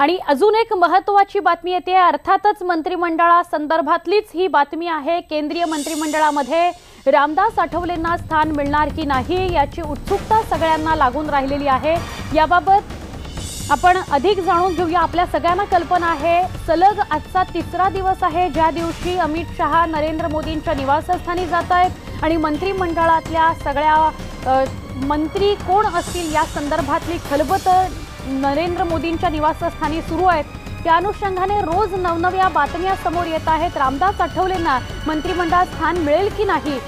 आणि अजून एक महत्त्वाची बातमी येते, अर्थातच मंत्रिमंडळासंदर्भातलीच ही बातमी आहे। केंद्रीय मंत्रिमंडळामध्ये रामदास आठवलेंना स्थान मिळणार की नाही याची उत्सुकता सगळ्यांना लागून राहिलेली आहे। याबाबत आपण अधिक जाणून घेऊया। आपल्या सगळ्यांना कल्पना आहे, सलग आजचा तिसरा दिवस आहे ज्या दिवशी अमित शहा नरेंद्र मोदींच्या निवासस्थानी जात आहेत आणि मंत्रिमंडळातल्या सगळ्या मंत्री कोण असतील या संदर्भातली खलबत नरेंद्र मोदींच्या निवासस्थानी सुरू आहे। त्या अनुषंगाने रोज नवनव्या बातम्या समोर येत आहेत। रामदास आठवलेंना मंत्रिमंडळात स्थान मिळेल की नाही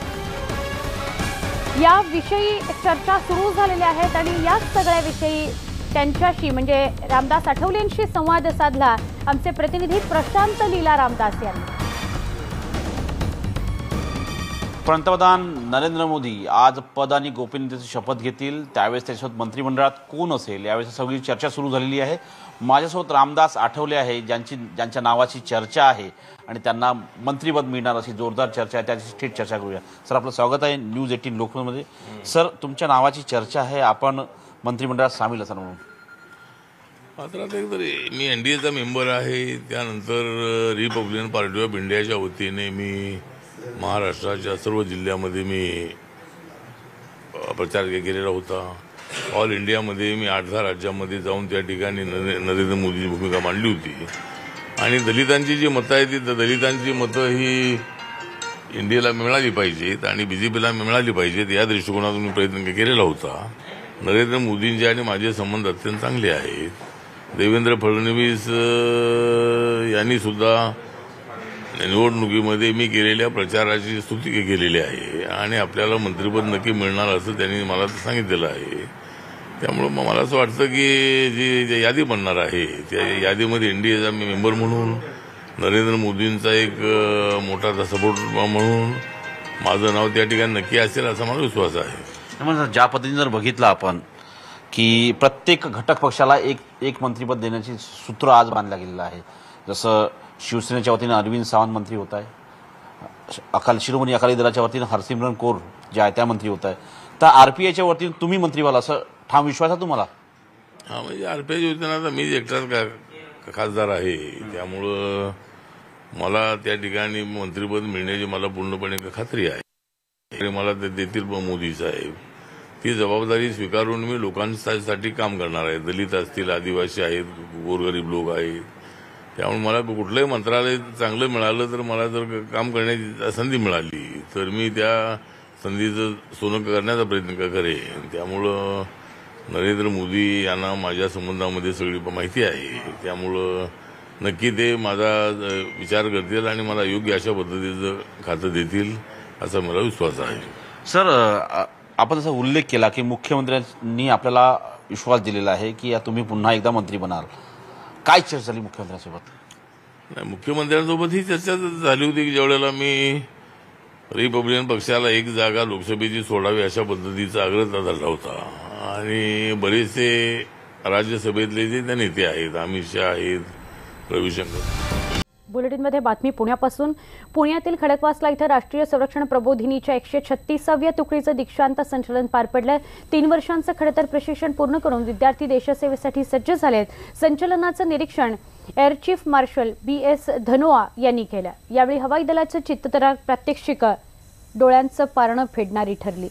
याविषयी चर्चा सुरू झालेल्या आहेत आणि या सगळ्या विषयी त्यांच्याशी म्हणजे रामदास आठवलेंशी संवाद साधला आमचे प्रतिनिधी प्रशांत लीला रामदास यांनी। पंतप्रधान नरेंद्र मोदी आज पद आणि गोपनीयतेची शपथ घेतील, त्यावेळेस त्याच्यासोबत मंत्रिमंडळात कोण असेल यावेळेस सगळी चर्चा सुरू झालेली आहे। माझ्यासोबत रामदास आठवले आहे ज्यांच्या नावाची चर्चा आहे आणि त्यांना मंत्रिपद मिळणार अशी जोरदार चर्चा आहे, त्याची थेट चर्चा करूया। सर, आपलं स्वागत आहे न्यूज 18 लोकमतमध्ये। सर, तुमच्या नावाची चर्चा आहे, आपण मंत्रिमंडळात सामील असाल म्हणून। मात्र मी एनडीएचा मेंबर आहे, त्यानंतर रिपब्लिकन पार्टी ऑफ इंडियाच्या वतीने मी महाराष्ट्राच्या सर्व जिल्ह्यामध्ये मी प्रचार केलेला होता। ऑल इंडियामध्ये मी 8-10 राज्यांमध्ये जाऊन त्या ठिकाणी नरेंद्र मोदीची भूमिका मांडली होती आणि दलितांची जी मतं आहेत ती दलितांची मतं ही इंडियाला मिळाली पाहिजेत आणि बीजेपीला मिळाली पाहिजेत या दृष्टिकोनातून मी प्रयत्न केलेला होता। नरेंद्र मोदींचे आणि माझे संबंध अत्यंत चांगले आहेत। देवेंद्र फडणवीस यांनी सुद्धा निवडणुकीमध्ये मी केलेल्या प्रचाराची स्तुती केलेली आहे आणि आपल्याला मंत्रिपद नक्की मिळणार असं त्यांनी मला सांगितलेलं आहे। त्यामुळे मला असं वाटतं की जी यादी बनणार आहे त्या यादीमध्ये एनडीएचा मेंबर म्हणून नरेंद्र मोदींचा एक मोठा सपोर्ट म्हणून माझं नाव त्या ठिकाणी नक्की असेल असा मला विश्वास आहे। ज्या पद्धतीने जर बघितलं आपण की प्रत्येक घटक पक्षाला एक मंत्रिपद देण्याची सूत्र आज बांधलं गेलेलं आहे। जसं शिवसेनेच्या वतीने अरविंद सावंत मंत्री होत आहे, शिरोमणी अकाली दलाच्या वतीने हरसिमरत कौर ज्या आहे त्या मंत्री होत आहे, तर आरपीआयच्या वतीने तुम्ही मंत्री व्हाल असं ठाम विश्वास आहे तुम्हाला? हा, म्हणजे आरपीआयच्या वतीने आता मीच एकटाच खासदार आहे, त्यामुळं मला त्या ठिकाणी मंत्रिपद मिळण्याची मला पूर्णपणे खात्री आहे। मला ते देतील मोदी साहेब, ती जबाबदारी स्वीकारून मी लोकांसाठी काम करणार आहे। दलित असतील, आदिवासी आहेत, गोरगरीब लोक आहेत, त्यामुळे मला कुठलंही मंत्रालय चांगलं मिळालं तर मला जर काम करण्याची संधी मिळाली तर मी त्या संधीचं सोनं करण्याचा प्रयत्न करेन। त्यामुळं नरेंद्र मोदी यांना माझ्या संबंधामध्ये सगळी माहिती आहे, त्यामुळं नक्की ते माझा विचार करतील आणि मला योग्य अशा पद्धतीचं खातं देतील असा मला विश्वास आहे। सर, आपण जसा उल्लेख केला की मुख्यमंत्र्यांनी आपल्याला विश्वास दिलेला आहे की तुम्ही पुन्हा एकदा मंत्री बनाल, काय चर्चा झाली मुख्यमंत्र्यांसोबत? नाही, मुख्यमंत्र्यांसोबत ही चर्चा झाली होती की ज्यावेळेला मी रिपब्लिकन पक्षाला एक जागा लोकसभेची सोडावी अशा पद्धतीचा आग्रह धरला होता आणि बरेचसे राज्यसभेतले जे नेते आहेत, अमित शहा आहेत, रविशंकर। बुलेटिनमध्ये बातमी पुण्यापासून। पुण्यातील खडकवासला इथं राष्ट्रीय संरक्षण प्रबोधिनीच्या 136व्या तुकडीचं दीक्षांत संचलन पार पडलं। 3 वर्षांचं खडतर प्रशिक्षण पूर्ण करून विद्यार्थी देशसेवेसाठी सज्ज झालेत। संचलनाचं निरीक्षण air chief marshal BS Dhanoa यांनी केलं। यावेळी हवाई दलाचं चित्तथरारक प्रात्यक्षिक डोळ्यांचं पारणं फेडणारी ठरली।